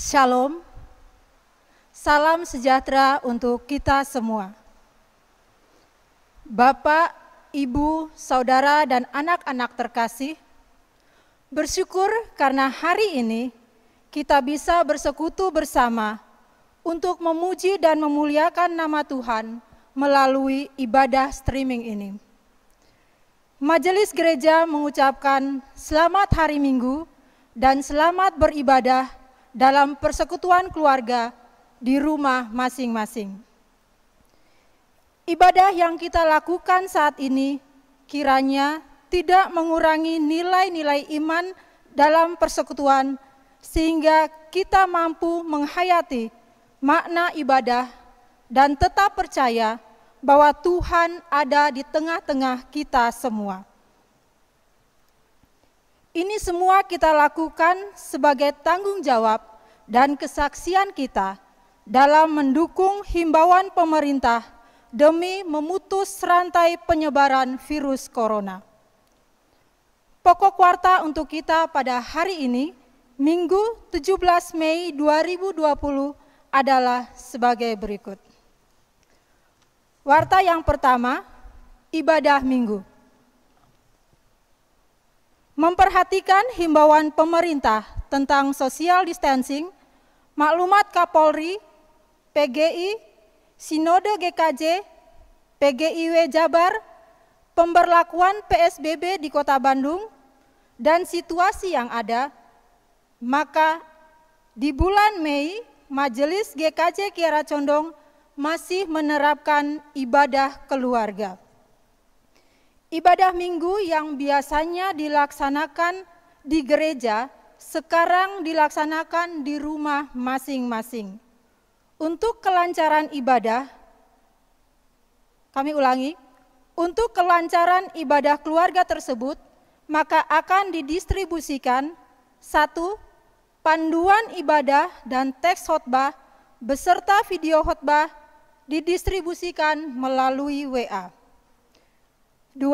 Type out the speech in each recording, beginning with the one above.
Shalom, salam sejahtera untuk kita semua. Bapak, Ibu, Saudara, dan anak-anak terkasih, bersyukur karena hari ini kita bisa bersekutu bersama untuk memuji dan memuliakan nama Tuhan melalui ibadah streaming ini. Majelis Gereja mengucapkan selamat hari Minggu dan selamat beribadah dalam persekutuan keluarga di rumah masing-masing. Ibadah yang kita lakukan saat ini kiranya tidak mengurangi nilai-nilai iman dalam persekutuan sehingga kita mampu menghayati makna ibadah dan tetap percaya bahwa Tuhan ada di tengah-tengah kita semua. Ini semua kita lakukan sebagai tanggung jawab dan kesaksian kita dalam mendukung himbauan pemerintah demi memutus rantai penyebaran virus corona. Pokok warta untuk kita pada hari ini, Minggu 17 Mei 2020 adalah sebagai berikut. Warta yang pertama, ibadah Minggu. Memperhatikan himbauan pemerintah tentang social distancing, maklumat Kapolri, PGI, Sinode GKJ, PGIW Jabar, pemberlakuan PSBB di Kota Bandung, dan situasi yang ada, maka di bulan Mei, Majelis GKJ Kiara Condong masih menerapkan ibadah keluarga. Ibadah Minggu yang biasanya dilaksanakan di gereja, sekarang dilaksanakan di rumah masing-masing. Untuk kelancaran ibadah, kami ulangi, untuk kelancaran ibadah keluarga tersebut, maka akan didistribusikan 1. Panduan ibadah dan teks khotbah beserta video khotbah didistribusikan melalui WA. 2.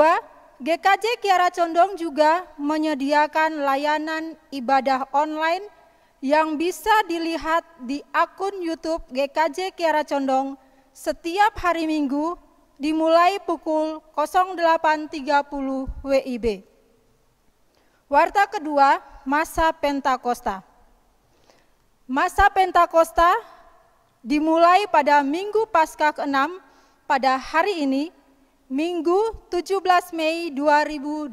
GKJ Kiara Condong juga menyediakan layanan ibadah online yang bisa dilihat di akun YouTube GKJ Kiara Condong setiap hari Minggu dimulai pukul 08.30 WIB. Warta kedua, masa Pentakosta. Masa Pentakosta dimulai pada Minggu Paskah ke-6 pada hari ini, Minggu 17 Mei 2020.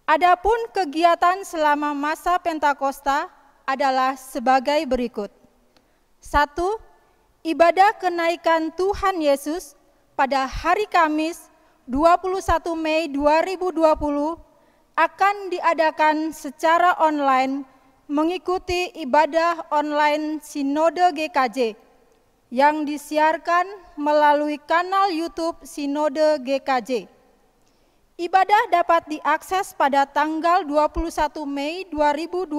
Adapun kegiatan selama masa Pentakosta adalah sebagai berikut. 1. Ibadah kenaikan Tuhan Yesus pada hari Kamis 21 Mei 2020 akan diadakan secara online mengikuti ibadah online Sinode GKJ yang disiarkan melalui kanal YouTube Sinode GKJ. Ibadah dapat diakses pada tanggal 21 Mei 2020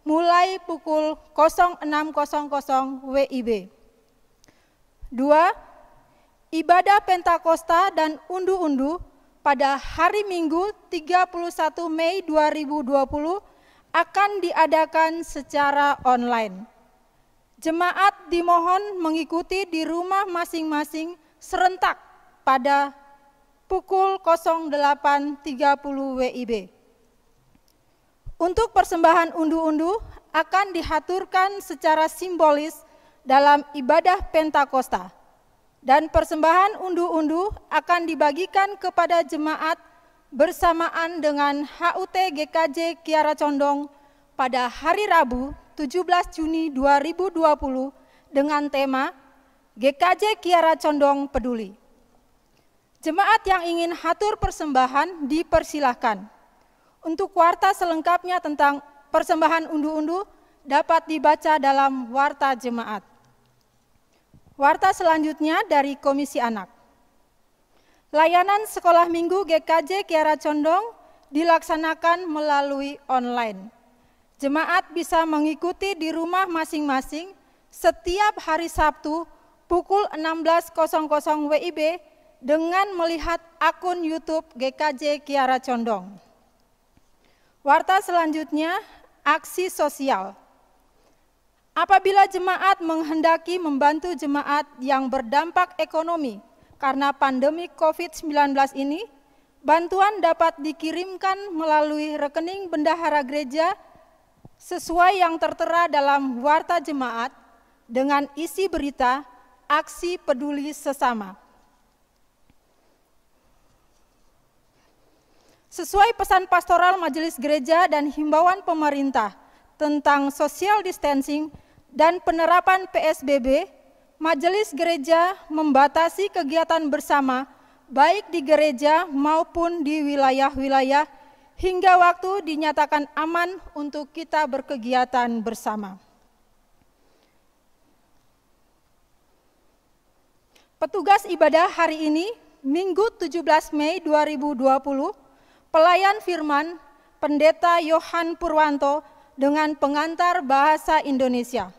mulai pukul 06.00 WIB. 2. Ibadah Pentakosta dan undu-undu pada hari Minggu 31 Mei 2020 akan diadakan secara online. Jemaat dimohon mengikuti di rumah masing-masing serentak pada pukul 08.30 WIB. Untuk persembahan undu-undu akan dihaturkan secara simbolis dalam ibadah Pentakosta, dan persembahan undu-undu akan dibagikan kepada jemaat bersamaan dengan HUT GKJ Kiara Condong pada hari Rabu 17 Juni 2020 dengan tema GKJ Kiara Condong Peduli. Jemaat yang ingin hatur persembahan dipersilahkan. Untuk warta selengkapnya tentang persembahan undu-undu dapat dibaca dalam warta jemaat. Warta selanjutnya dari Komisi Anak. Layanan sekolah minggu GKJ Kiara Condong dilaksanakan melalui online. Jemaat bisa mengikuti di rumah masing-masing setiap hari Sabtu pukul 16.00 WIB dengan melihat akun YouTube GKJ Kiara Condong. Warta selanjutnya, aksi sosial. Apabila jemaat menghendaki membantu jemaat yang berdampak ekonomi karena pandemi COVID-19 ini, bantuan dapat dikirimkan melalui rekening bendahara gereja sesuai yang tertera dalam warta jemaat dengan isi berita aksi peduli sesama. Sesuai pesan pastoral majelis gereja dan himbauan pemerintah tentang social distancing dan penerapan PSBB, majelis gereja membatasi kegiatan bersama baik di gereja maupun di wilayah-wilayah hingga waktu dinyatakan aman untuk kita berkegiatan bersama. Petugas ibadah hari ini, Minggu 17 Mei 2020, pelayan firman Pendeta Yohan Purwanto dengan pengantar bahasa Indonesia.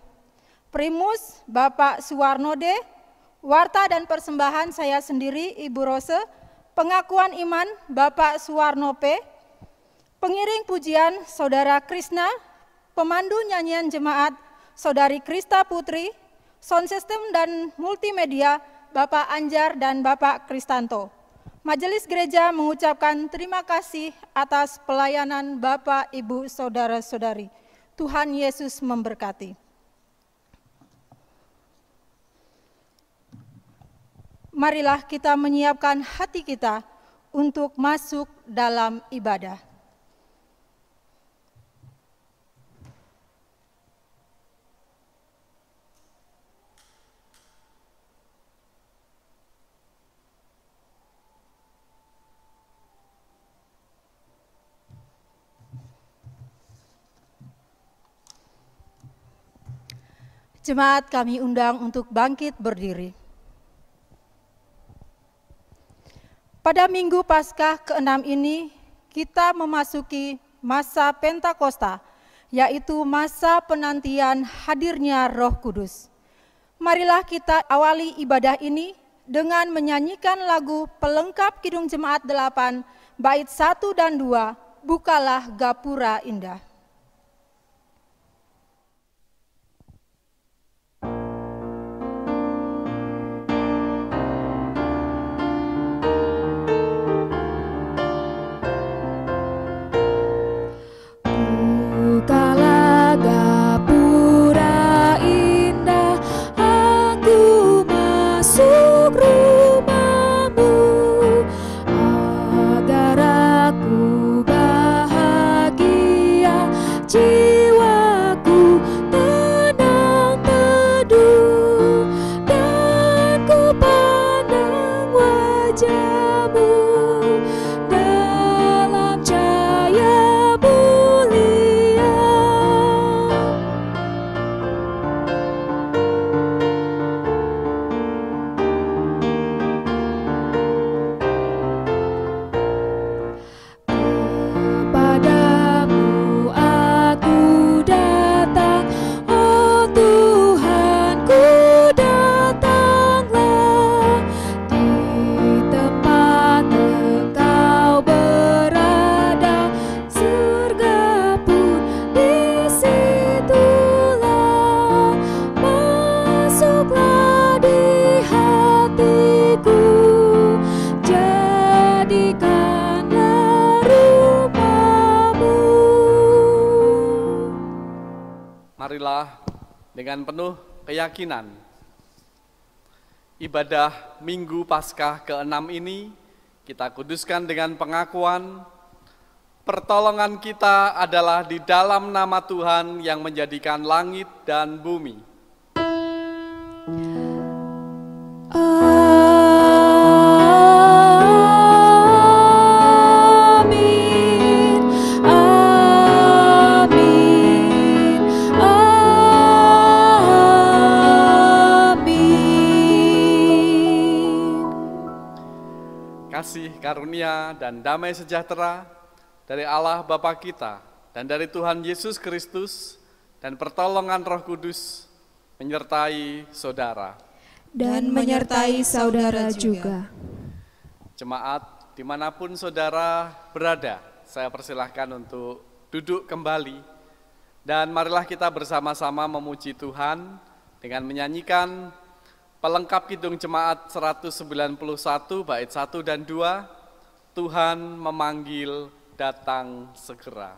Primus Bapak Suwarnode, warta dan persembahan saya sendiri Ibu Rose, pengakuan iman Bapak Suwarno P, pengiring pujian Saudara Krisna, pemandu nyanyian jemaat Saudari Krista Putri, sound system dan multimedia Bapak Anjar dan Bapak Kristanto. Majelis gereja mengucapkan terima kasih atas pelayanan Bapak, Ibu, Saudara-saudari. Tuhan Yesus memberkati. Marilah kita menyiapkan hati kita untuk masuk dalam ibadah. Jemaat kami undang untuk bangkit berdiri. Pada Minggu Paskah ke-6 ini, kita memasuki masa Pentakosta, yaitu masa penantian hadirnya Roh Kudus. Marilah kita awali ibadah ini dengan menyanyikan lagu pelengkap Kidung Jemaat 8, bait 1 dan 2, Bukalah Gapura Indah. Dengan penuh keyakinan, ibadah Minggu Paskah ke-6 ini kita kuduskan dengan pengakuan pertolongan kita adalah di dalam nama Tuhan yang menjadikan langit dan bumi. Kasih, karunia, dan damai sejahtera dari Allah Bapa kita dan dari Tuhan Yesus Kristus dan pertolongan Roh Kudus menyertai saudara. Dan menyertai saudara juga. Jemaat, dimanapun saudara berada, saya persilahkan untuk duduk kembali Dan marilah kita bersama-sama memuji Tuhan dengan menyanyikan pelengkap Kidung Jemaat 191 bait 1 dan 2, Tuhan memanggil datang segera.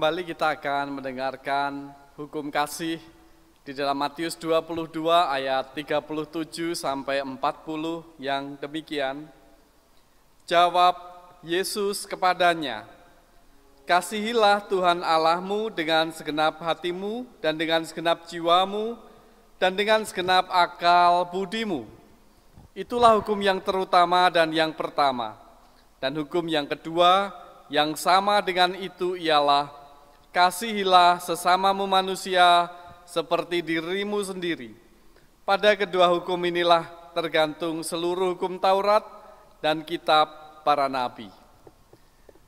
Kembali kita akan mendengarkan hukum kasih di dalam Matius 22 ayat 37 sampai 40 yang demikian. Jawab Yesus kepadanya, "Kasihilah Tuhan Allahmu dengan segenap hatimu dan dengan segenap jiwamu dan dengan segenap akal budimu. Itulah hukum yang terutama dan yang pertama. Dan hukum yang kedua yang sama dengan itu ialah, kasihilah sesamamu manusia seperti dirimu sendiri. Pada kedua hukum inilah tergantung seluruh hukum Taurat dan kitab para nabi."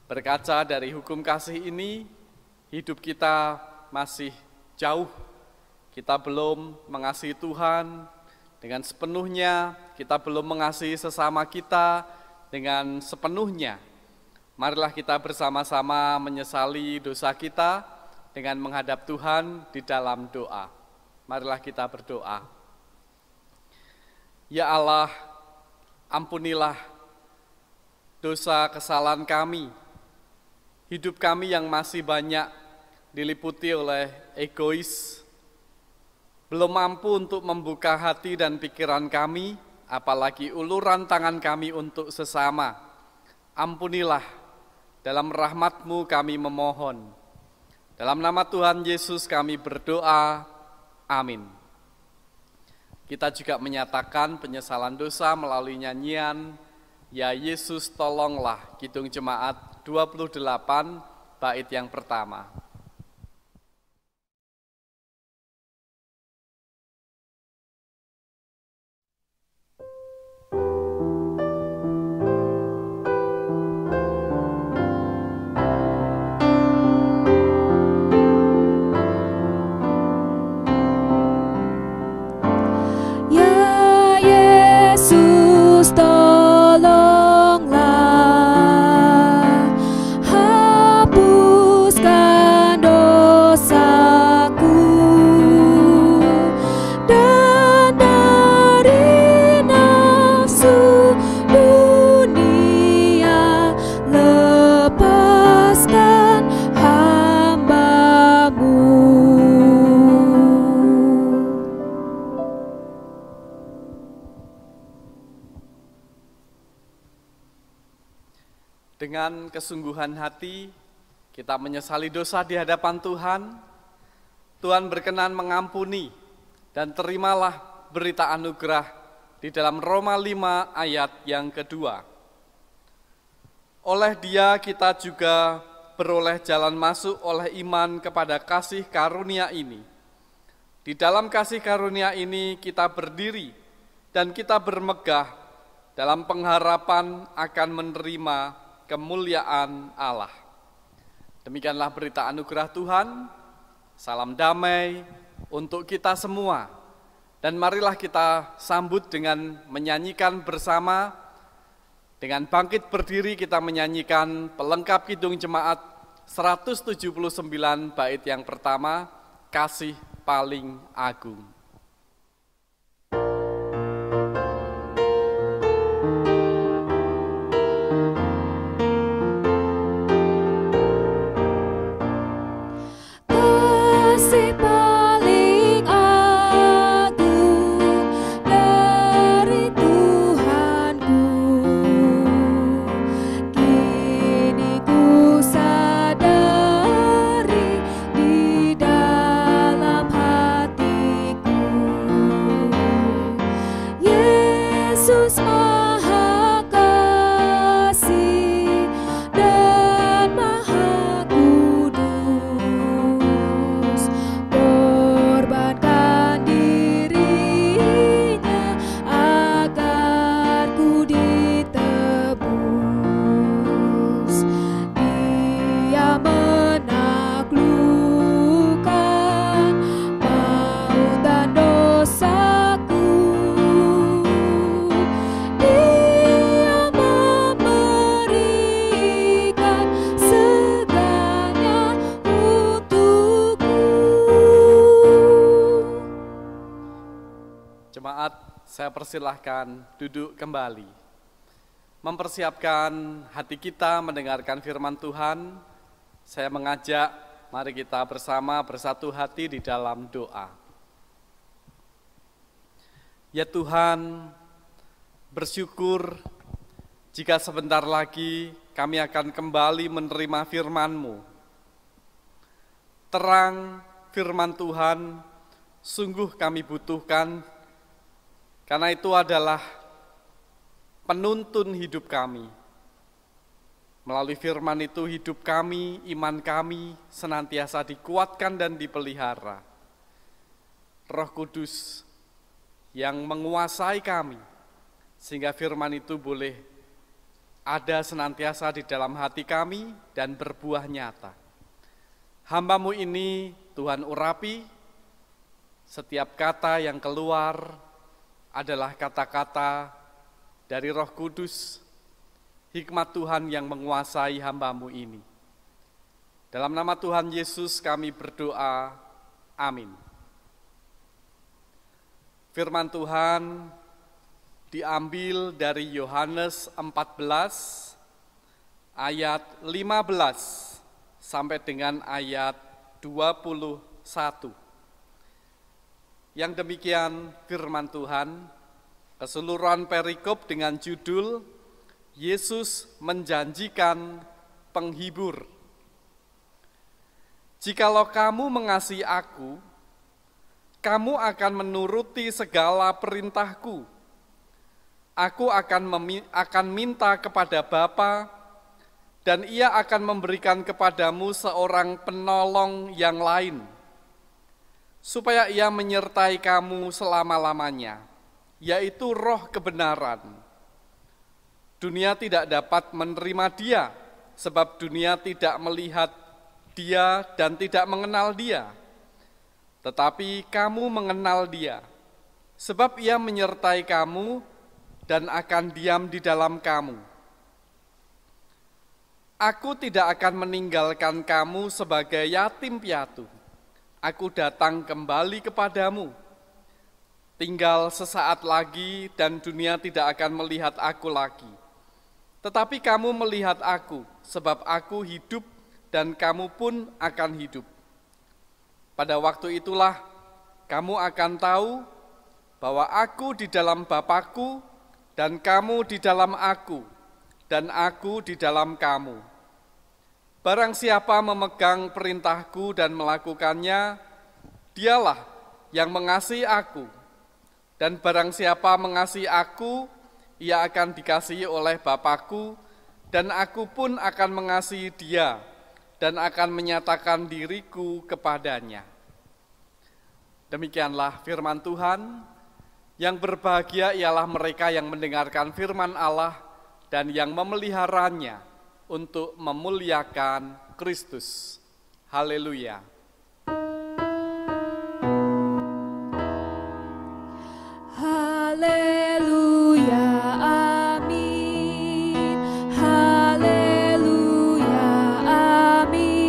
Berkaca dari hukum kasih ini, hidup kita masih jauh. Kita belum mengasihi Tuhan dengan sepenuhnya, kita belum mengasihi sesama kita dengan sepenuhnya. Marilah kita bersama-sama menyesali dosa kita dengan menghadap Tuhan di dalam doa. Marilah kita berdoa. Ya Allah, ampunilah dosa kesalahan kami. Hidup kami yang masih banyak diliputi oleh egois, belum mampu untuk membuka hati dan pikiran kami, apalagi uluran tangan kami untuk sesama. Ampunilah. Dalam rahmat-Mu kami memohon. Dalam nama Tuhan Yesus kami berdoa. Amin. Kita juga menyatakan penyesalan dosa melalui nyanyian Ya Yesus Tolonglah, Kidung Jemaat 28 bait yang pertama. Dengan kesungguhan hati, kita menyesali dosa di hadapan Tuhan. Tuhan berkenan mengampuni dan terimalah berita anugerah di dalam Roma 5 ayat yang kedua. Oleh Dia kita juga beroleh jalan masuk oleh iman kepada kasih karunia ini. Di dalam kasih karunia ini kita berdiri dan kita bermegah dalam pengharapan akan menerima kemuliaan Allah. Demikianlah berita anugerah Tuhan. Salam damai untuk kita semua. Dan marilah kita sambut dengan menyanyikan bersama. Dengan bangkit berdiri kita menyanyikan pelengkap Kidung Jemaat 179 bait yang pertama, Kasih Paling Agung. Saya persilahkan duduk kembali, mempersiapkan hati kita mendengarkan firman Tuhan. Saya mengajak, mari kita bersama bersatu hati di dalam doa. Ya Tuhan, bersyukur jika sebentar lagi kami akan kembali menerima firman-Mu. Terang firman Tuhan sungguh kami butuhkan, karena itu adalah penuntun hidup kami. Melalui firman itu hidup kami, iman kami senantiasa dikuatkan dan dipelihara. Roh Kudus yang menguasai kami, sehingga firman itu boleh ada senantiasa di dalam hati kami dan berbuah nyata. Hamba-Mu ini Tuhan urapi, setiap kata yang keluar adalah kata-kata dari Roh Kudus, hikmat Tuhan yang menguasai hamba-Mu ini. Dalam nama Tuhan Yesus kami berdoa, amin. Firman Tuhan diambil dari Yohanes 14 ayat 15 sampai dengan ayat 21. Yang demikian firman Tuhan, keseluruhan perikop dengan judul Yesus menjanjikan penghibur. Jikalau kamu mengasihi aku, kamu akan menuruti segala perintahku. Aku akan minta kepada Bapa, dan Ia akan memberikan kepadamu seorang penolong yang lain, supaya Ia menyertai kamu selama-lamanya, yaitu Roh kebenaran. Dunia tidak dapat menerima Dia, sebab dunia tidak melihat Dia dan tidak mengenal Dia. Tetapi kamu mengenal Dia, sebab Ia menyertai kamu dan akan diam di dalam kamu. Aku tidak akan meninggalkan kamu sebagai yatim piatu. Aku datang kembali kepadamu. Tinggal sesaat lagi dan dunia tidak akan melihat aku lagi. Tetapi kamu melihat aku, sebab aku hidup dan kamu pun akan hidup. Pada waktu itulah kamu akan tahu bahwa aku di dalam Bapa-Ku dan kamu di dalam aku dan aku di dalam kamu. Barang siapa memegang perintahku dan melakukannya, dialah yang mengasihi aku. Dan barang siapa mengasihi aku, ia akan dikasihi oleh Bapa-Ku, dan aku pun akan mengasihi dia, dan akan menyatakan diriku kepadanya. Demikianlah firman Tuhan. Yang berbahagia ialah mereka yang mendengarkan firman Allah dan yang memeliharanya untuk memuliakan Kristus. Haleluya. Haleluya, amin. Haleluya, amin.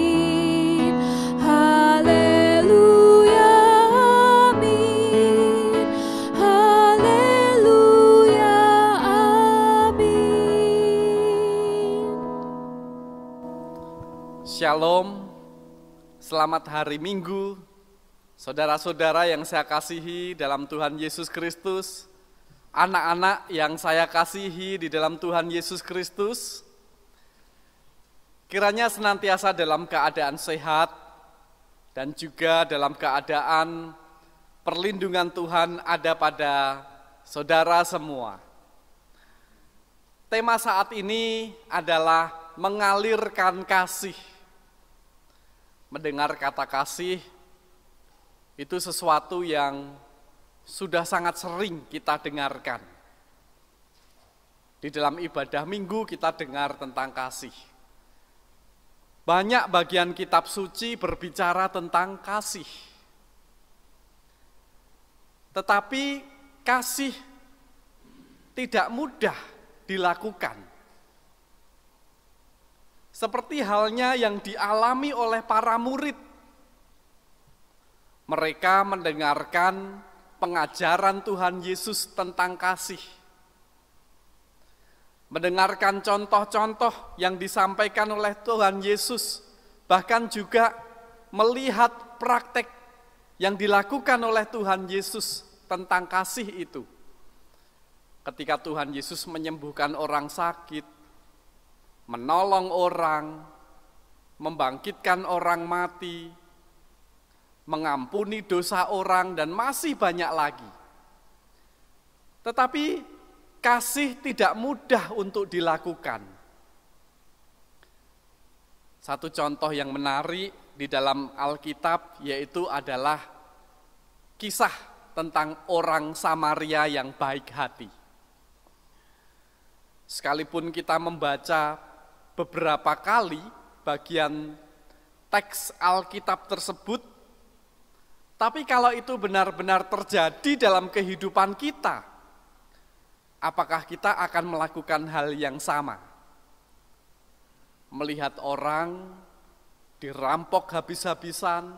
Shalom, selamat hari Minggu, saudara-saudara yang saya kasihi dalam Tuhan Yesus Kristus, anak-anak yang saya kasihi di dalam Tuhan Yesus Kristus. Kiranya senantiasa dalam keadaan sehat dan juga dalam keadaan perlindungan Tuhan ada pada saudara semua. Tema saat ini adalah mengalirkan kasih. Mendengar kata kasih itu sesuatu yang sudah sangat sering kita dengarkan. Di dalam ibadah minggu kita dengar tentang kasih. Banyak bagian kitab suci berbicara tentang kasih. Tetapi kasih tidak mudah dilakukan. Seperti halnya yang dialami oleh para murid. Mereka mendengarkan pengajaran Tuhan Yesus tentang kasih. Mendengarkan contoh-contoh yang disampaikan oleh Tuhan Yesus, bahkan juga melihat praktek yang dilakukan oleh Tuhan Yesus tentang kasih itu. Ketika Tuhan Yesus menyembuhkan orang sakit, menolong orang, membangkitkan orang mati, mengampuni dosa orang, dan masih banyak lagi. Tetapi kasih tidak mudah untuk dilakukan. Satu contoh yang menarik di dalam Alkitab yaitu adalah kisah tentang orang Samaria yang baik hati. Sekalipun kita membaca beberapa kali bagian teks Alkitab tersebut, tapi kalau itu benar-benar terjadi dalam kehidupan kita, apakah kita akan melakukan hal yang sama? Melihat orang dirampok habis-habisan,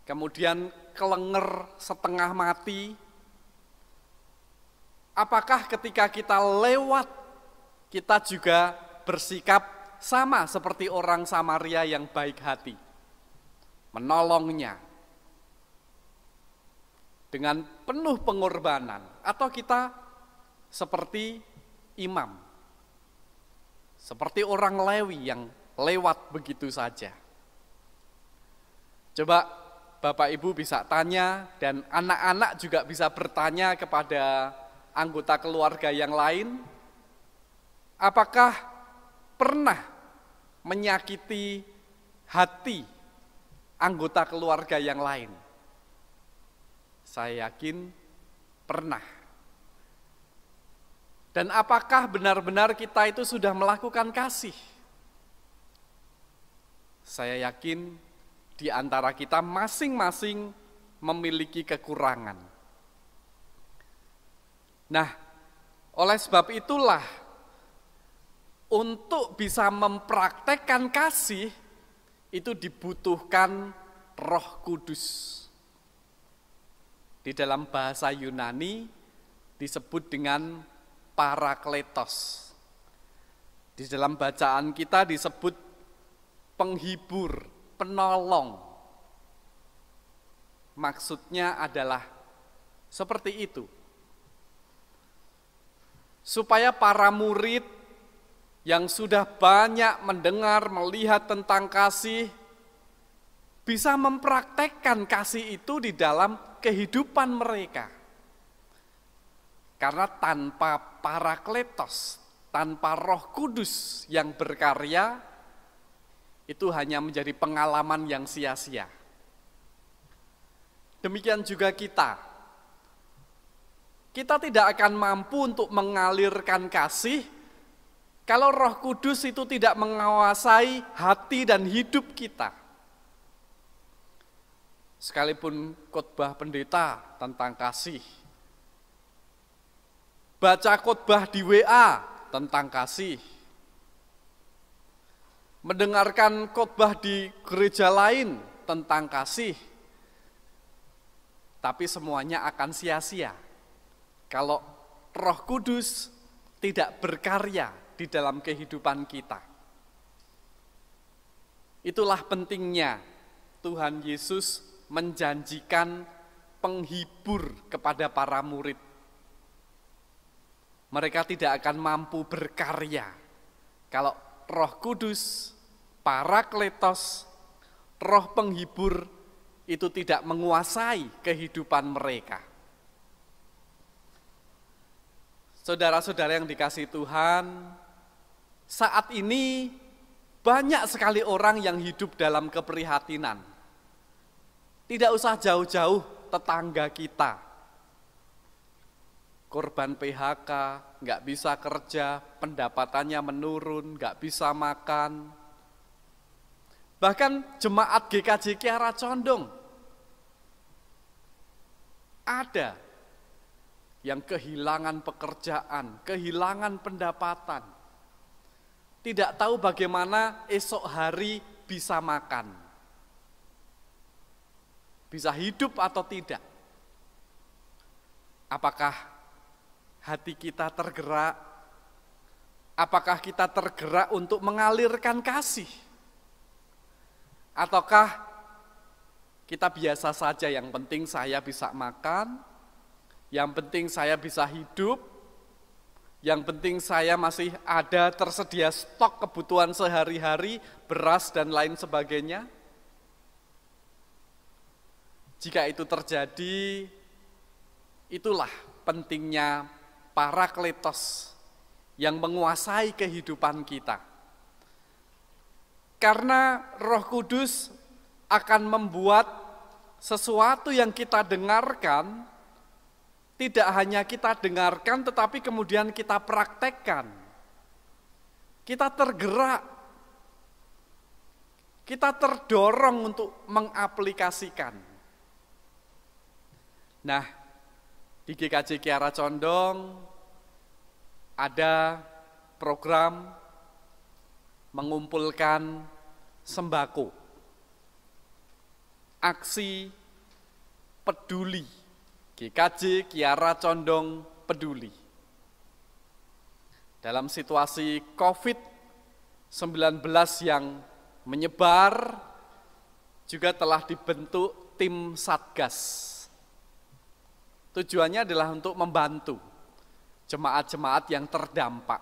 kemudian kelenger setengah mati, apakah ketika kita lewat, kita juga bersikap sama seperti orang Samaria yang baik hati, menolongnya dengan penuh pengorbanan, atau kita seperti imam, seperti orang Lewi yang lewat begitu saja? Coba Bapak Ibu bisa tanya, dan anak-anak juga bisa bertanya kepada anggota keluarga yang lain, apakah pernah menyakiti hati anggota keluarga yang lain? Saya yakin pernah. Dan apakah benar-benar kita itu sudah melakukan kasih? Saya yakin di antara kita masing-masing memiliki kekurangan. Nah, oleh sebab itulah, untuk bisa mempraktekkan kasih, itu dibutuhkan Roh Kudus. Di dalam bahasa Yunani disebut dengan Parakletos. Di dalam bacaan kita disebut penghibur, penolong. Maksudnya adalah seperti itu. Supaya para murid yang sudah banyak mendengar, melihat tentang kasih, bisa mempraktekkan kasih itu di dalam kehidupan mereka. Karena tanpa Parakletos, tanpa Roh Kudus yang berkarya, itu hanya menjadi pengalaman yang sia-sia. Demikian juga kita. Kita tidak akan mampu untuk mengalirkan kasih kalau Roh Kudus itu tidak menguasai hati dan hidup kita. Sekalipun khotbah pendeta tentang kasih, baca khotbah di WA tentang kasih, mendengarkan khotbah di gereja lain tentang kasih, tapi semuanya akan sia-sia kalau Roh Kudus tidak berkarya di dalam kehidupan kita. Itulah pentingnya Tuhan Yesus menjanjikan penghibur kepada para murid. Mereka tidak akan mampu berkarya kalau Roh Kudus, Parakletos, Roh penghibur itu tidak menguasai kehidupan mereka. Saudara-saudara yang dikasihi Tuhan, saat ini banyak sekali orang yang hidup dalam keprihatinan. Tidak usah jauh-jauh tetangga kita. Korban PHK, nggak bisa kerja, pendapatannya menurun, nggak bisa makan. Bahkan jemaat GKJ Kiara Condong ada yang kehilangan pekerjaan, kehilangan pendapatan. Tidak tahu bagaimana esok hari bisa makan. Bisa hidup atau tidak. Apakah hati kita tergerak? Apakah kita tergerak untuk mengalirkan kasih? Ataukah kita biasa saja, yang penting saya bisa makan, yang penting saya bisa hidup, yang penting saya masih ada tersedia stok kebutuhan sehari-hari, beras dan lain sebagainya? Jika itu terjadi, itulah pentingnya Parakletos yang menguasai kehidupan kita. Karena Roh Kudus akan membuat sesuatu yang kita dengarkan, tidak hanya kita dengarkan tetapi kemudian kita praktekkan. Kita tergerak, kita terdorong untuk mengaplikasikan. Nah, di GKJ Kiara Condong ada program mengumpulkan sembako. Aksi peduli. GKJ Kiara Condong peduli. Dalam situasi COVID-19 yang menyebar, juga telah dibentuk tim Satgas. Tujuannya adalah untuk membantu jemaat-jemaat yang terdampak.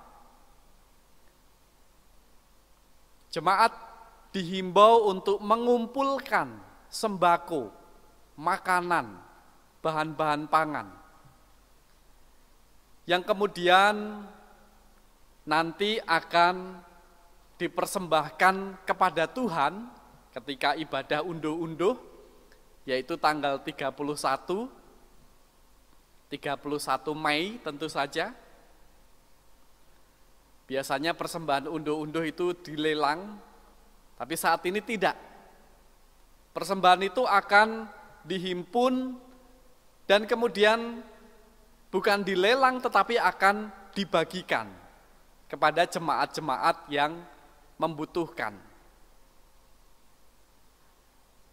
Jemaat dihimbau untuk mengumpulkan sembako, makanan, bahan-bahan pangan, yang kemudian nanti akan dipersembahkan kepada Tuhan ketika ibadah unduh-unduh, yaitu tanggal 31 Mei tentu saja. Biasanya persembahan unduh-unduh itu dilelang, tapi saat ini tidak. Persembahan itu akan dihimpun dan kemudian bukan dilelang tetapi akan dibagikan kepada jemaat-jemaat yang membutuhkan.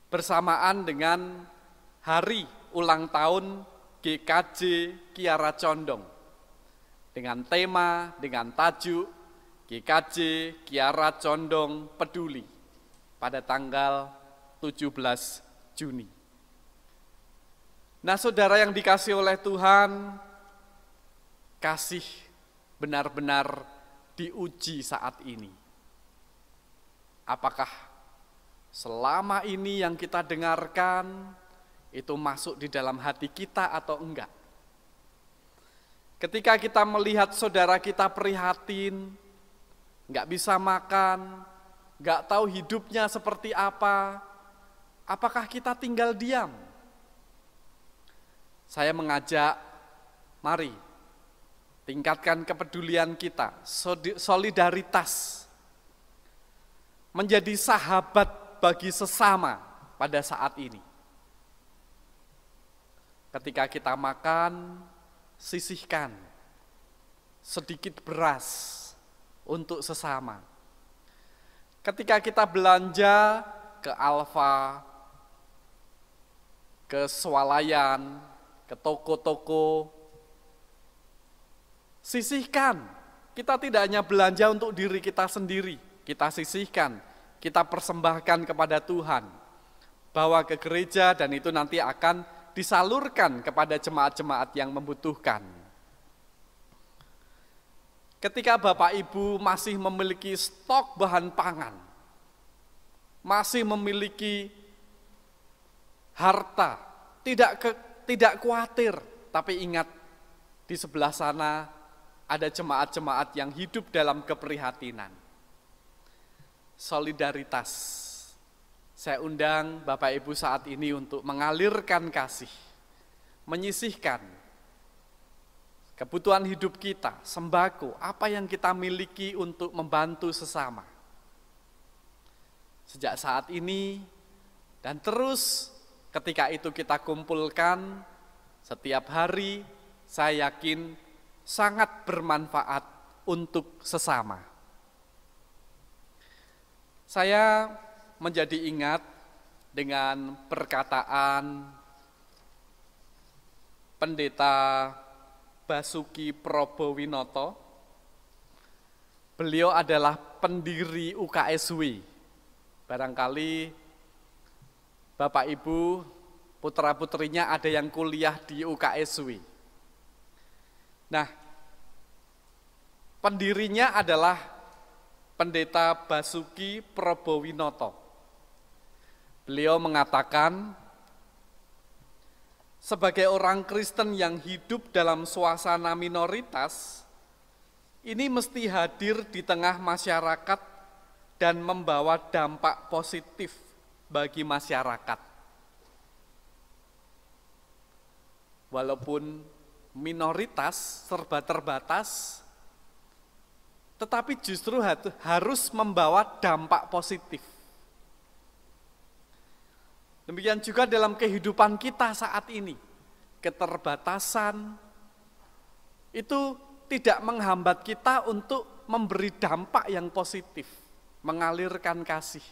Bersamaan dengan hari ulang tahun GKJ Kiara Condong, dengan tema, dengan tajuk GKJ Kiara Condong Peduli pada tanggal 17 Juni. Nah, saudara yang dikasihi oleh Tuhan, kasih benar-benar diuji saat ini. Apakah selama ini yang kita dengarkan itu masuk di dalam hati kita atau enggak? Ketika kita melihat saudara kita prihatin, enggak bisa makan, enggak tahu hidupnya seperti apa, apakah kita tinggal diam? Saya mengajak, mari tingkatkan kepedulian kita, solidaritas, menjadi sahabat bagi sesama pada saat ini. Ketika kita makan, sisihkan sedikit beras untuk sesama. Ketika kita belanja ke Alfa, ke swalayan, ke toko-toko, sisihkan. Kita tidak hanya belanja untuk diri kita sendiri, kita sisihkan kita persembahkan kepada Tuhan, bawa ke gereja dan itu nanti akan disalurkan kepada jemaat-jemaat yang membutuhkan. Ketika Bapak Ibu masih memiliki stok bahan pangan, masih memiliki harta, tidak khawatir, tapi ingat di sebelah sana ada jemaat-jemaat yang hidup dalam keprihatinan. Solidaritas. Saya undang Bapak Ibu saat ini untuk mengalirkan kasih, menyisihkan kebutuhan hidup kita, sembako, apa yang kita miliki untuk membantu sesama. Sejak saat ini dan terus ketika itu kita kumpulkan setiap hari, saya yakin sangat bermanfaat untuk sesama. Saya menjadi ingat dengan perkataan Pendeta Basuki Probowinoto. Beliau adalah pendiri UKSW. Barangkali Bapak Ibu, putra-putrinya ada yang kuliah di UKSW. Nah, pendirinya adalah Pendeta Basuki Probowinoto. Beliau mengatakan, sebagai orang Kristen yang hidup dalam suasana minoritas, ini mesti hadir di tengah masyarakat dan membawa dampak positif bagi masyarakat. Walaupun minoritas serba terbatas, tetapi justru harus membawa dampak positif. Demikian juga dalam kehidupan kita saat ini, keterbatasan itu tidak menghambat kita untuk memberi dampak yang positif, mengalirkan kasih.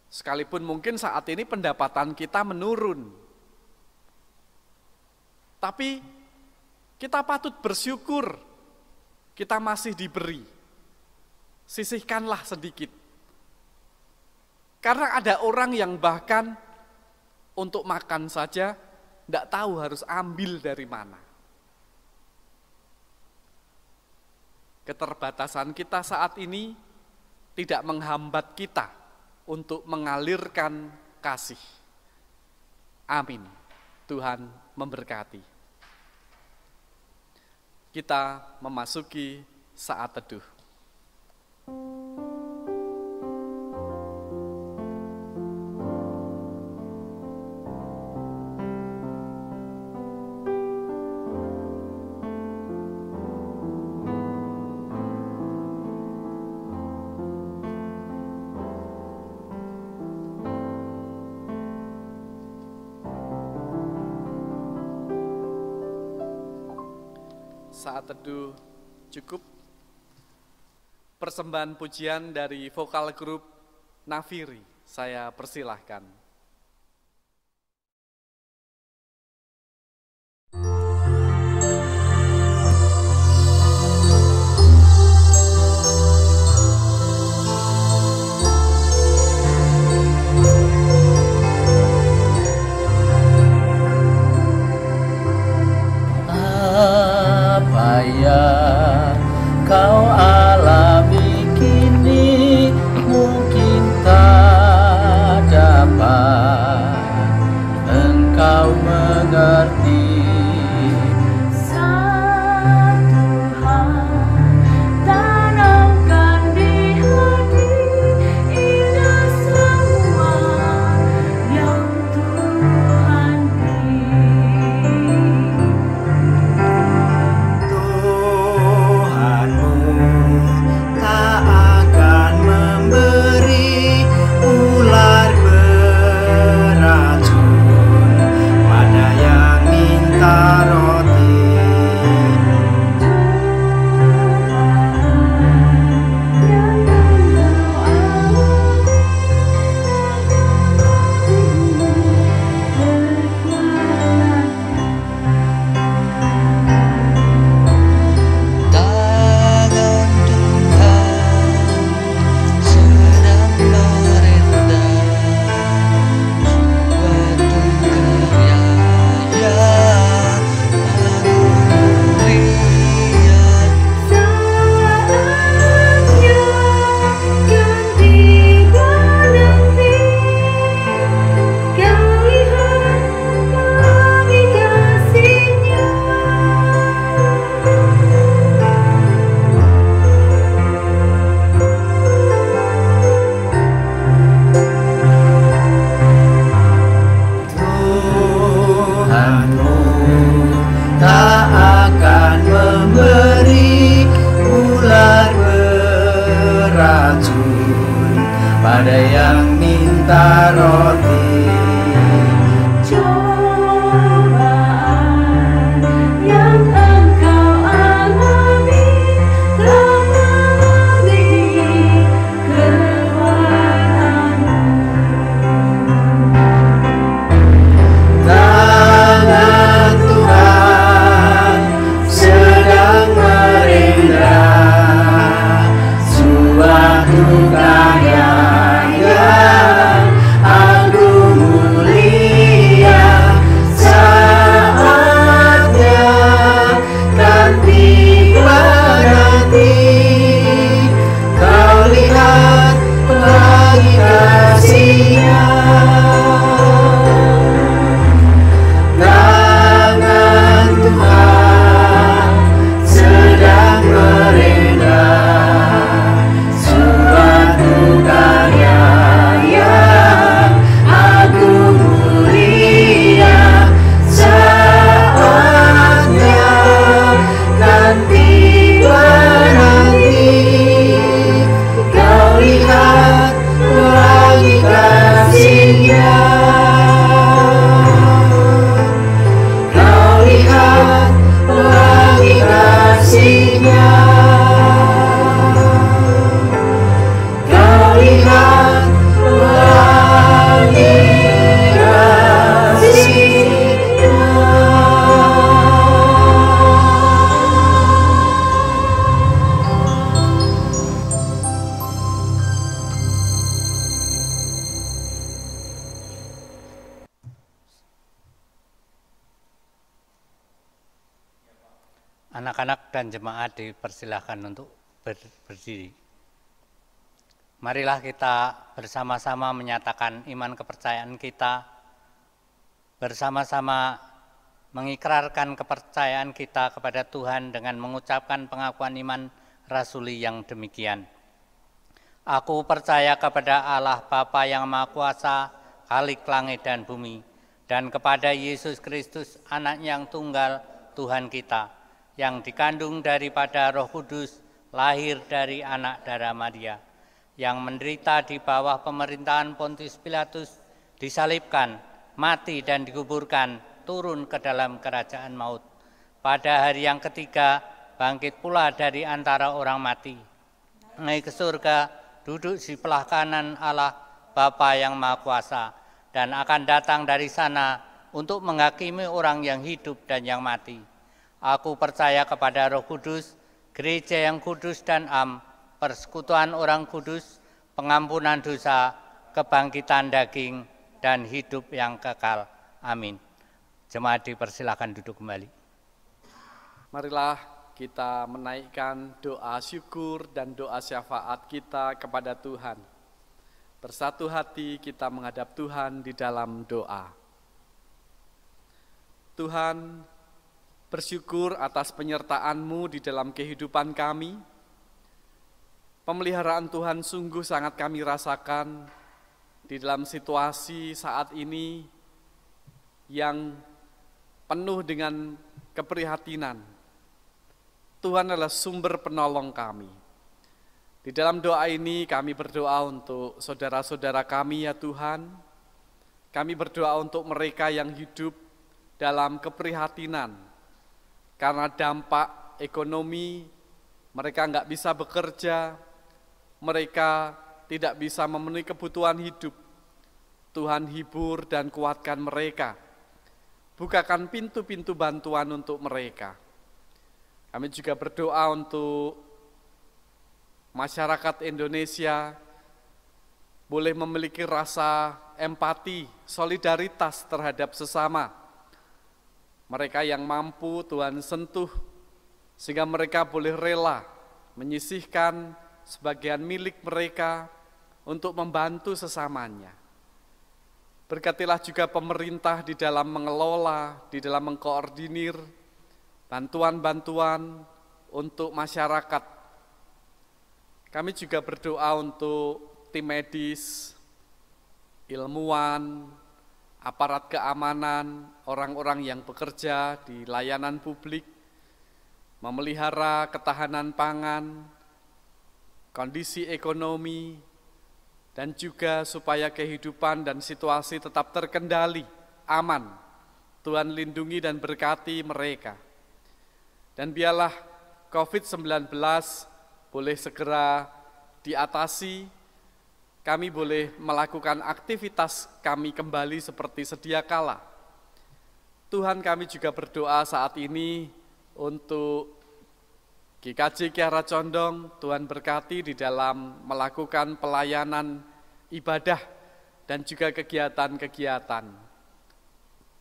Sekalipun mungkin saat ini pendapatan kita menurun, tapi kita patut bersyukur kita masih diberi. Sisihkanlah sedikit. Karena ada orang yang bahkan untuk makan saja tidak tahu harus ambil dari mana. Keterbatasan kita saat ini tidak menghambat kita untuk mengalirkan kasih. Amin. Tuhan memberkati. Kita memasuki saat teduh. Saat teduh cukup. Persembahan pujian dari vokal grup Nafiri, saya persilahkan. Kau alami kini mungkin tak dapat engkau mengerti. Satu hal tanamkan di hati, indah semua yang Tuhan beri. Tuhanmu ada yang minta roti. Cobaan yang engkau alami telah melebihi kekuatanmu. Tangan Tuhan sedang merendam suatu karya yang agung mulia. Saatnya kan tiba nanti, kau lihat pelangi kasih-Nya. Tangan Tuhan sedang merendam suatu karya yang agung mulia. Saatnya kan tiba nanti, kau lihat pelangi kasih-Nya. Kau lihat pelangi kasih-Nya. Kau lihat pelangi kasih-Nya. Anak-anak dan jemaat dipersilahkan untuk berdiri. Marilah kita bersama-sama menyatakan iman kepercayaan kita, bersama-sama mengikrarkan kepercayaan kita kepada Tuhan dengan mengucapkan pengakuan iman rasuli yang demikian. Aku percaya kepada Allah Bapa yang Maha Kuasa, Khalik langit dan bumi, dan kepada Yesus Kristus, Anak yang tunggal Tuhan kita, yang dikandung daripada Roh Kudus, lahir dari anak darah Maria, yang menderita di bawah pemerintahan Pontius Pilatus, disalibkan, mati dan dikuburkan, turun ke dalam kerajaan maut. Pada hari yang ketiga, bangkit pula dari antara orang mati, naik ke surga, duduk di sebelah kanan Allah Bapa yang Maha Kuasa, dan akan datang dari sana untuk menghakimi orang yang hidup dan yang mati. Aku percaya kepada Roh Kudus, gereja yang kudus dan am, persekutuan orang kudus, pengampunan dosa, kebangkitan daging, dan hidup yang kekal. Amin. Jemaat dipersilakan duduk kembali. Marilah kita menaikkan doa syukur dan doa syafaat kita kepada Tuhan. Bersatu hati kita menghadap Tuhan di dalam doa. Tuhan, bersyukur atas penyertaan-Mu di dalam kehidupan kami. Pemeliharaan Tuhan sungguh sangat kami rasakan di dalam situasi saat ini yang penuh dengan keprihatinan. Tuhan adalah sumber penolong kami. Di dalam doa ini kami berdoa untuk saudara-saudara kami ya Tuhan. Kami berdoa untuk mereka yang hidup dalam keprihatinan. Karena dampak ekonomi, mereka nggak bisa bekerja, mereka tidak bisa memenuhi kebutuhan hidup. Tuhan hibur dan kuatkan mereka. Bukakan pintu-pintu bantuan untuk mereka. Kami juga berdoa untuk masyarakat Indonesia boleh memiliki rasa empati, solidaritas terhadap sesama. Mereka yang mampu Tuhan sentuh, sehingga mereka boleh rela menyisihkan sebagian milik mereka untuk membantu sesamanya. Berkatilah juga pemerintah di dalam mengelola, di dalam mengkoordinir bantuan-bantuan untuk masyarakat. Kami juga berdoa untuk tim medis, ilmuwan, aparat keamanan, orang-orang yang bekerja di layanan publik, memelihara ketahanan pangan, kondisi ekonomi, dan juga supaya kehidupan dan situasi tetap terkendali, aman. Tuhan lindungi dan berkati mereka. Dan biarlah COVID-19 boleh segera diatasi, kami boleh melakukan aktivitas kami kembali seperti sedia kala. Tuhan, kami juga berdoa saat ini untuk GKJ Kiara Condong. Tuhan berkati di dalam melakukan pelayanan ibadah dan juga kegiatan-kegiatan.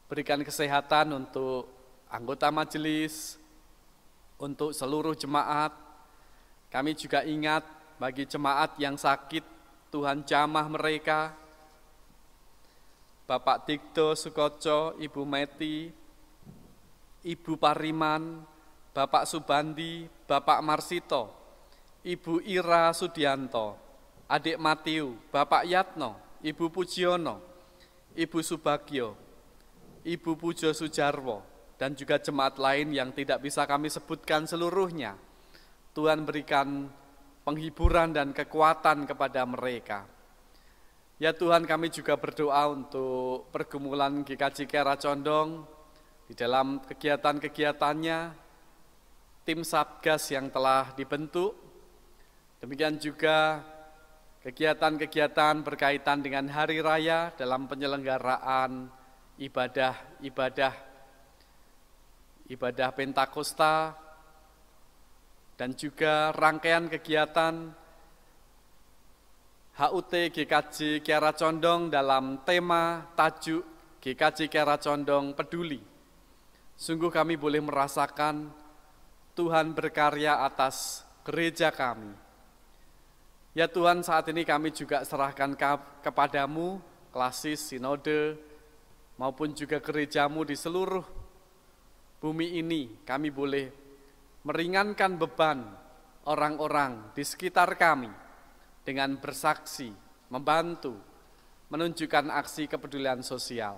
Berikan kesehatan untuk anggota majelis, untuk seluruh jemaat. Kami juga ingat bagi jemaat yang sakit, Tuhan jamah mereka. Bapak Dikto Sukoco, Ibu Meti, Ibu Pariman, Bapak Subandi, Bapak Marsito, Ibu Ira Sudianto, Adik Matiu, Bapak Yatno, Ibu Pujiono, Ibu Subagio, Ibu Pujo Sujarwo, dan juga jemaat lain yang tidak bisa kami sebutkan seluruhnya. Tuhan berikan penghiburan dan kekuatan kepada mereka. Ya Tuhan, kami juga berdoa untuk pergumulan GKJ Kiara Condong di dalam kegiatan-kegiatannya, tim Satgas yang telah dibentuk, demikian juga kegiatan-kegiatan berkaitan dengan hari raya dalam penyelenggaraan ibadah Pentakosta, dan juga rangkaian kegiatan HUT GKJ Kiara Condong dalam tema tajuk GKJ Kiara Condong Peduli. Sungguh kami boleh merasakan Tuhan berkarya atas gereja kami. Ya Tuhan, saat ini kami juga serahkan kepadamu klasis, sinode, maupun juga gerejamu di seluruh bumi ini. Kami boleh meringankan beban orang-orang di sekitar kami dengan bersaksi, membantu, menunjukkan aksi kepedulian sosial.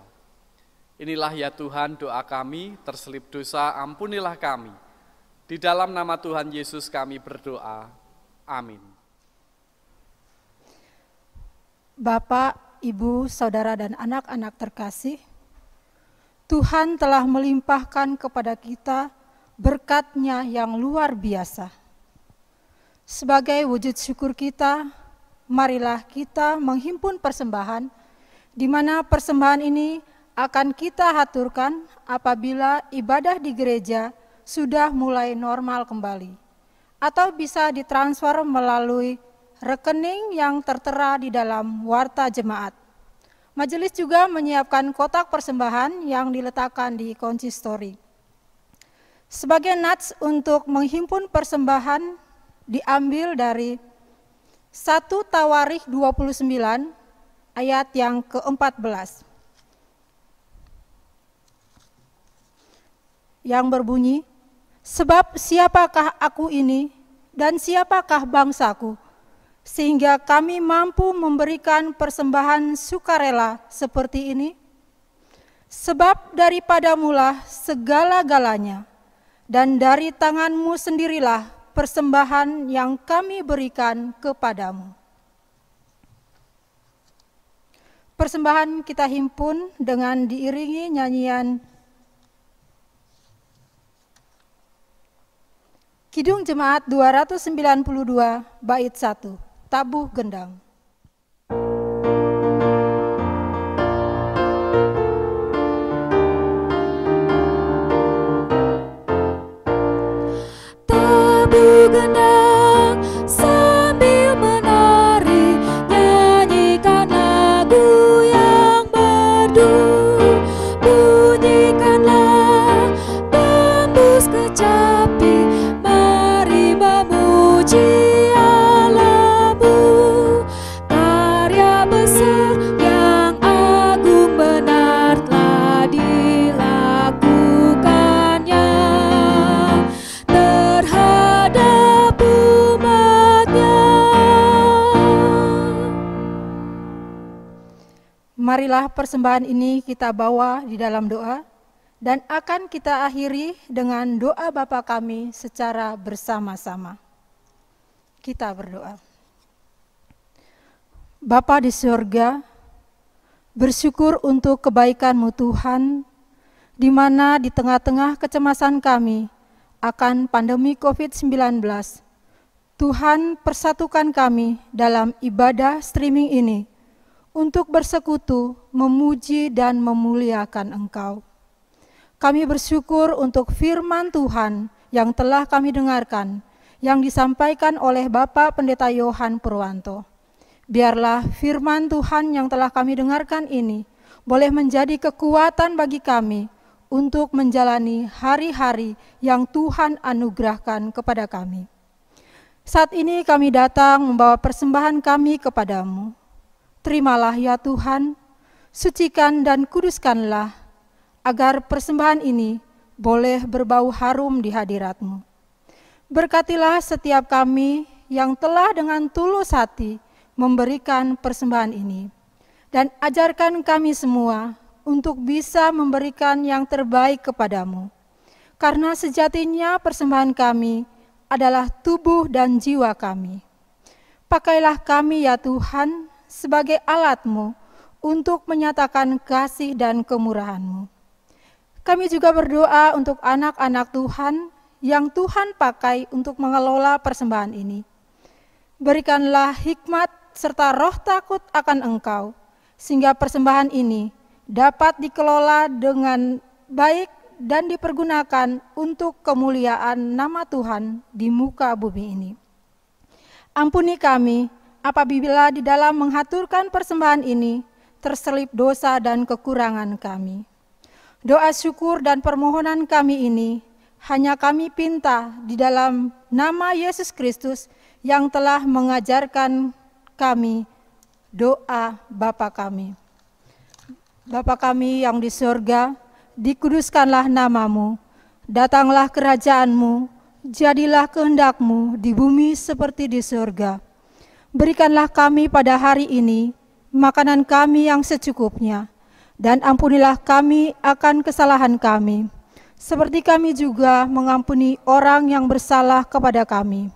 Inilah ya Tuhan doa kami, terselip dosa ampunilah kami. Di dalam nama Tuhan Yesus kami berdoa. Amin. Bapak, Ibu, Saudara, dan anak-anak terkasih, Tuhan telah melimpahkan kepada kita berkat-Nya yang luar biasa. Sebagai wujud syukur kita, marilah kita menghimpun persembahan, di mana persembahan ini akan kita haturkan apabila ibadah di gereja sudah mulai normal kembali, atau bisa ditransfer melalui rekening yang tertera di dalam warta jemaat. Majelis juga menyiapkan kotak persembahan yang diletakkan di konsistori. Sebagai nats untuk menghimpun persembahan diambil dari 1 Tawarikh 29 ayat yang ke-14 yang berbunyi, sebab siapakah aku ini dan siapakah bangsaku, sehingga kami mampu memberikan persembahan sukarela seperti ini? Sebab daripadamulah segala-galanya, dan dari tanganmu sendirilah persembahan yang kami berikan kepadamu. Persembahan kita himpun dengan diiringi nyanyian Kidung Jemaat 292 bait 1, Tabuh Gendang. Tabuh gendang sambil menari, nyanyikan lagu yang merdu, bunyikanlah tembus kecapi, mari memuji Allahmu. Karya besar yang agung benar telah dilakukannya terhadap umatnya. Marilah persembahan ini kita bawa di dalam doa, dan akan kita akhiri dengan doa Bapa kami secara bersama-sama. Kita berdoa. Bapa di surga, bersyukur untuk kebaikan-Mu Tuhan, di mana di tengah-tengah kecemasan kami akan pandemi COVID-19, Tuhan persatukan kami dalam ibadah streaming ini untuk bersekutu, memuji dan memuliakan Engkau. Kami bersyukur untuk firman Tuhan yang telah kami dengarkan, yang disampaikan oleh Bapak Pendeta Yohan Purwanto. Biarlah firman Tuhan yang telah kami dengarkan ini boleh menjadi kekuatan bagi kami untuk menjalani hari-hari yang Tuhan anugerahkan kepada kami. Saat ini kami datang membawa persembahan kami kepadamu. Terimalah ya Tuhan, sucikan dan kuduskanlah, agar persembahan ini boleh berbau harum di hadirat-Mu. Berkatilah setiap kami yang telah dengan tulus hati memberikan persembahan ini, dan ajarkan kami semua untuk bisa memberikan yang terbaik kepadamu. Karena sejatinya persembahan kami adalah tubuh dan jiwa kami. Pakailah kami ya Tuhan sebagai alat-Mu untuk menyatakan kasih dan kemurahan-Mu. Kami juga berdoa untuk anak-anak Tuhan yang Tuhan pakai untuk mengelola persembahan ini. Berikanlah hikmat serta roh takut akan Engkau, sehingga persembahan ini dapat dikelola dengan baik dan dipergunakan untuk kemuliaan nama Tuhan di muka bumi ini. Ampuni kami apabila di dalam menghaturkan persembahan ini terselip dosa dan kekurangan kami. Doa syukur dan permohonan kami ini hanya kami pinta di dalam nama Yesus Kristus yang telah mengajarkan kami doa Bapa kami. Bapa kami yang di surga, dikuduskanlah nama-Mu, datanglah kerajaan-Mu, jadilah kehendak-Mu di bumi seperti di surga. Berikanlah kami pada hari ini makanan kami yang secukupnya, dan ampunilah kami akan kesalahan kami, seperti kami juga mengampuni orang yang bersalah kepada kami.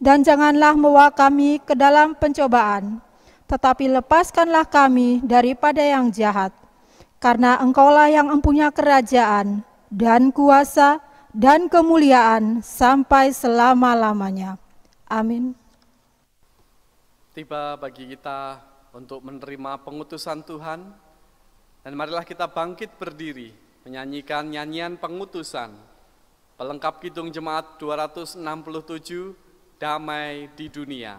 Dan janganlah membawa kami ke dalam pencobaan, tetapi lepaskanlah kami daripada yang jahat. Karena Engkaulah yang mempunyai kerajaan dan kuasa dan kemuliaan sampai selama-lamanya. Amin. Tiba bagi kita untuk menerima pengutusan Tuhan, dan marilah kita bangkit berdiri menyanyikan nyanyian pengutusan pelengkap Kidung Jemaat 267, Damai di Dunia.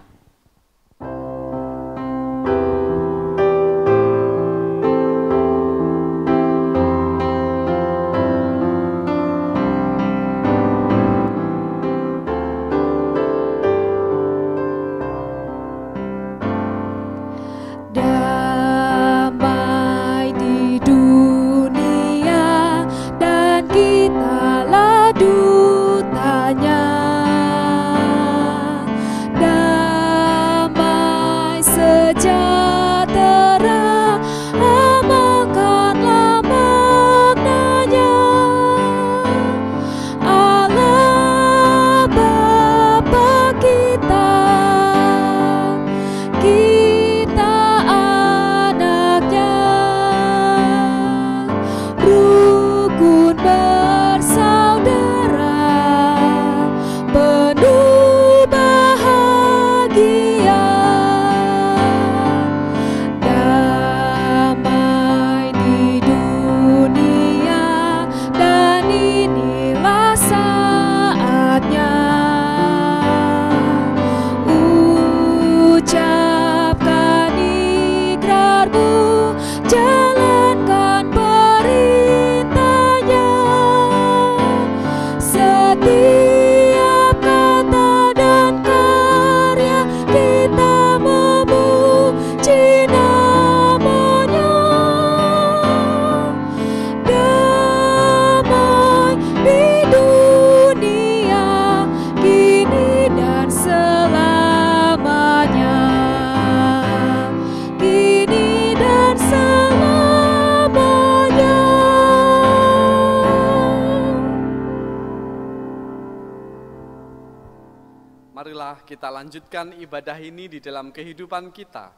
Marilah kita lanjutkan ibadah ini di dalam kehidupan kita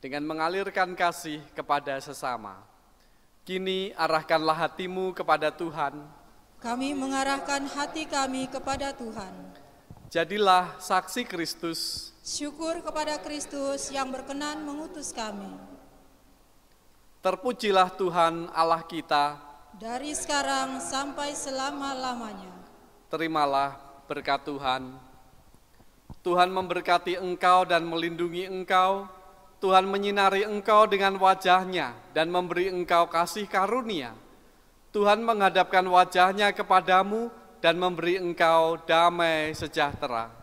dengan mengalirkan kasih kepada sesama. Kini arahkanlah hatimu kepada Tuhan. Kami mengarahkan hati kami kepada Tuhan. Jadilah saksi Kristus. Syukur kepada Kristus yang berkenan mengutus kami. Terpujilah Tuhan Allah kita. Dari sekarang sampai selama-lamanya. Terimalah berkat Tuhan. Tuhan memberkati engkau dan melindungi engkau. Tuhan menyinari engkau dengan wajah-Nya dan memberi engkau kasih karunia. Tuhan menghadapkan wajah-Nya kepadamu dan memberi engkau damai sejahtera.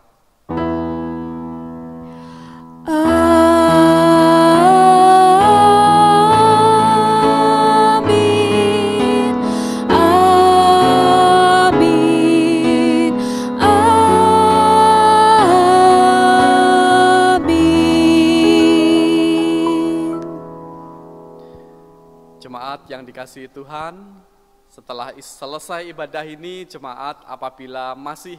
Amin, amin, amin. Jemaat yang dikasihi Tuhan, setelah selesai ibadah ini, jemaat apabila masih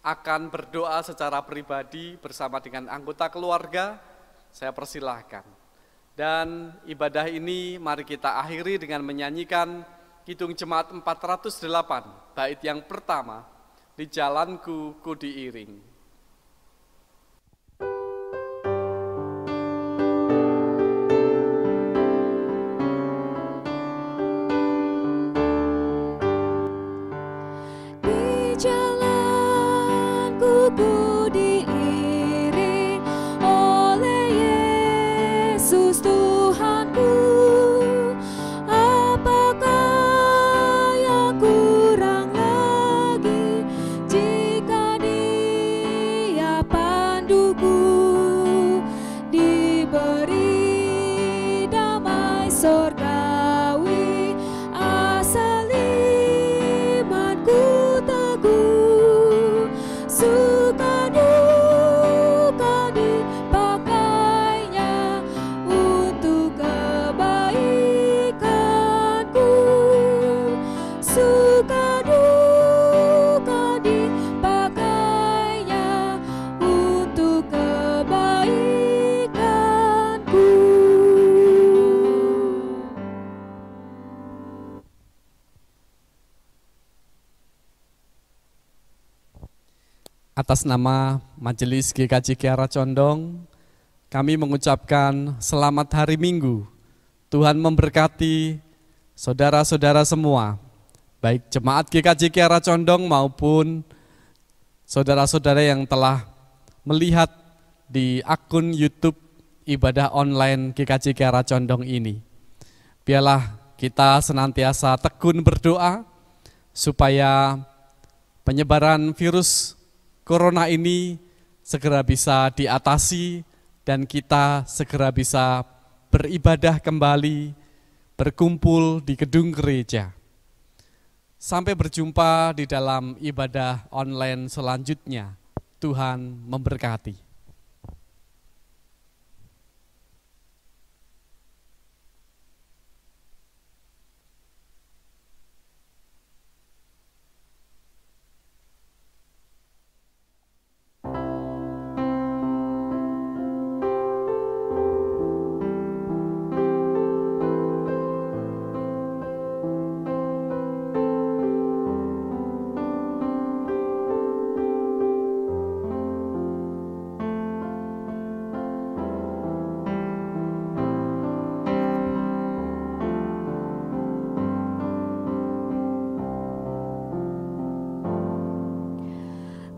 akan berdoa secara pribadi bersama dengan anggota keluarga, saya persilahkan. Dan ibadah ini mari kita akhiri dengan menyanyikan Kidung Jemaat 408, bait yang pertama, Di Jalanku Ku Diiring. Ku diiring oleh Yesus Tuhanku. Apakah yang kurang lagi jika Dia panduku? Diberi damai sorgawi, asal imanku teguh. Suka duka dipakainya untuk kebaikanku. Suka duka dipakainya untuk kebaikanku. Atas nama Majelis GKJ Kiara Condong, kami mengucapkan selamat hari Minggu. Tuhan memberkati saudara-saudara semua, baik jemaat GKJ Kiara Condong maupun saudara-saudara yang telah melihat di akun YouTube ibadah online GKJ Kiara Condong ini. Biarlah kita senantiasa tekun berdoa supaya penyebaran virus Corona ini segera bisa diatasi dan kita segera bisa beribadah kembali, berkumpul di gedung gereja. Sampai berjumpa di dalam ibadah online selanjutnya. Tuhan memberkati.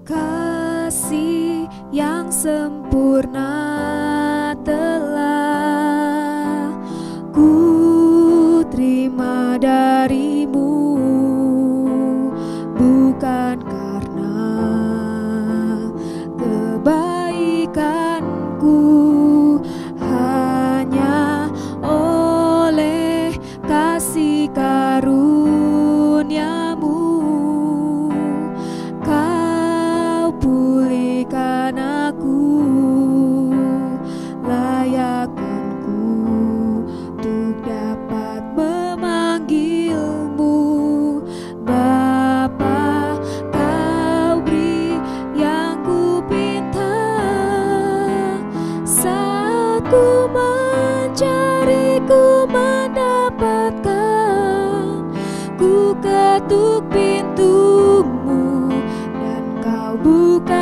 Kasih yang sempurna telah ku terima darimu, bukan karena kebaikanku, hanya oleh kasih karuniamu. Kau pulihkan aku. bukan